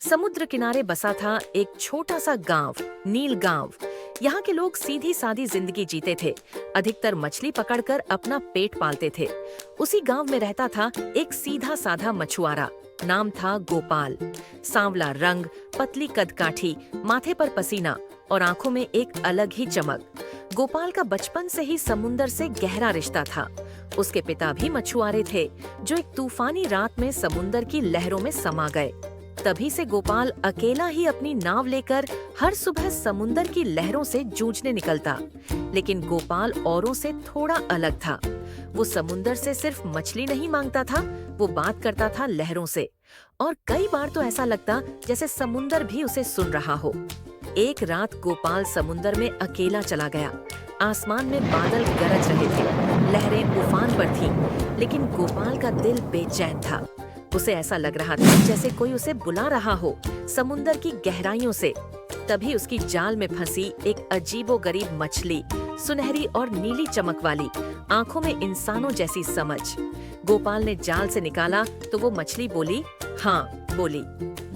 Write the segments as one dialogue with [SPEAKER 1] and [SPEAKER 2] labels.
[SPEAKER 1] समुद्र किनारे बसा था एक छोटा सा गांव, नील गांव। यहाँ के लोग सीधी सादी जिंदगी जीते थे। अधिकतर मछली पकड़कर अपना पेट पालते थे। उसी गांव में रहता था एक सीधा साधा मछुआरा। नाम था गोपाल। सांवला रंग, पतली कदकाठी, माथे पर पसीना और आंखों में एक अलग ही चमक। गोपाल का बचपन से ही समुंदर से गहरा रिश्ता था। उसके पिता भी मछुआरे थे, जो एक तूफानी रात में समुंदर की लहरों में समा गए। तभी से गोपाल अकेला ही अपनी नाव लेकर हर सुबह समुंदर की लहरों से जूझने निकलता। लेकिन गोपाल औरों से थोड़ा अलग था। वो समुंदर से सिर्फ मछली नहीं मांगता था, वो बात करता था लहरों से। और कई बार तो ऐसा लगता जैसे समुंदर भी उसे सुन रहा हो। एक रात गोपाल समुंदर में अकेला चला गया। आसमान में बादल गरज रहे थे, लहरें उफान पर थीं, लेकिन गोपाल का दिल बेचैन था। उसे ऐसा लग रहा था जैसे कोई उसे बुला रहा हो समुंदर की गहराइयों से। तभी उसकी जाल में फंसी एक अजीबोगरीब मछली, सुनहरी और नीली चमक वाली, आंखों में इंसानों जैसी समझ। गोपाल ने जाल से निकाला तो वो मछली बोली, हाँ बोली,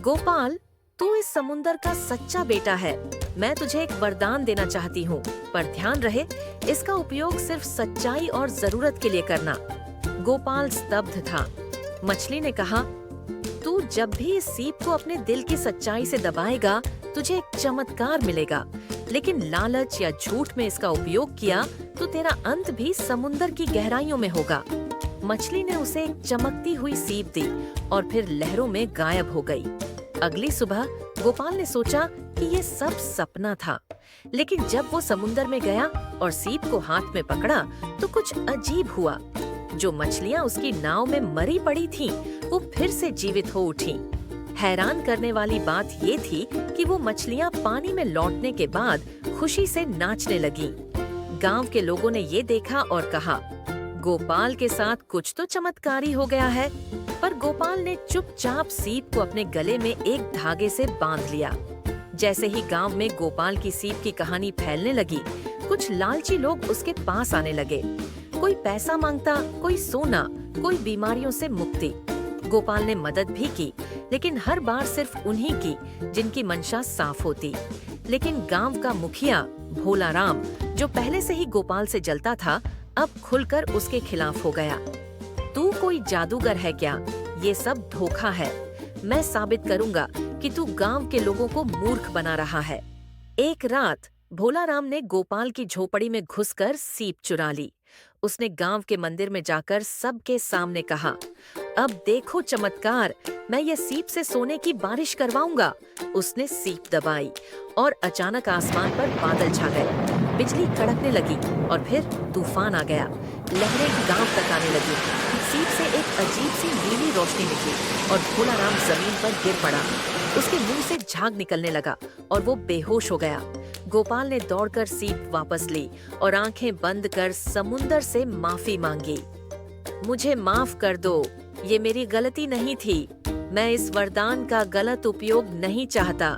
[SPEAKER 1] गोपाल, तू इस समुंदर का सच्चा बेटा है। मैं तुझे एक वरदान देना चाहती हूँ, पर ध्यान रहे, इसका उपयोग सिर्फ सच्चाई और जरूरत के लिए करना। गोपाल स्तब्ध था। मछली ने कहा, तू जब भी इस सीप को अपने दिल की सच्चाई से दबाएगा, तुझे एक चमत्कार मिलेगा। लेकिन लालच या झूठ में इसका उपयोग किया तो तेरा अंत भी समुंदर की गहराइयों में होगा। मछली ने उसे एक चमकती हुई सीप दी और फिर लहरों में गायब हो गई। अगली सुबह गोपाल ने सोचा कि ये सब सपना था। लेकिन जब वो समुंदर में गया और सीप को हाथ में पकड़ा तो कुछ अजीब हुआ। जो मछलियां उसकी नाव में मरी पड़ी थीं, वो फिर से जीवित हो उठीं। हैरान करने वाली बात ये थी कि वो मछलियां पानी में लौटने के बाद खुशी से नाचने लगीं। गांव के लोगों ने ये देखा और कहा, गोपाल के साथ कुछ तो चमत्कारी हो गया है। पर गोपाल ने चुपचाप सीप को अपने गले में एक धागे से बांध लिया। जैसे ही गांव में गोपाल की सीप की कहानी फैलने लगी, कुछ लालची लोग उसके पास आने लगे। कोई पैसा मांगता, कोई सोना, कोई बीमारियों से मुक्ति। गोपाल ने मदद भी की, लेकिन हर बार सिर्फ उन्हीं की जिनकी मंशा साफ होती। लेकिन गांव का मुखिया भोला राम, जो पहले से ही गोपाल से जलता था, अब खुलकर उसके खिलाफ हो गया। तू कोई जादूगर है क्या? ये सब धोखा है। मैं साबित करूंगा कि तू गांव के लोगों को मूर्ख बना रहा है। एक रात भोला राम ने गोपाल की झोपड़ी में घुसकर सीप चुरा ली। उसने गांव के मंदिर में जाकर सबके सामने कहा, अब देखो चमत्कार, मैं ये सीप से सोने की बारिश करवाऊंगा। उसने सीप दबाई और अचानक आसमान पर बादल छा गए। बिजली कड़कने लगी और फिर तूफान आ गया। लहरें गांव तक आने लगी। सीप से एक अजीब सी नीली रोशनी निकली और भोला राम जमीन पर गिर पड़ा। उसके मुंह से झाग निकलने लगा और वो बेहोश हो गया। गोपाल ने दौड़कर सीप वापस ली और आंखें बंद कर समुंदर से माफी मांगी। मुझे माफ कर दो, ये मेरी गलती नहीं थी। मैं इस वरदान का गलत उपयोग नहीं चाहता।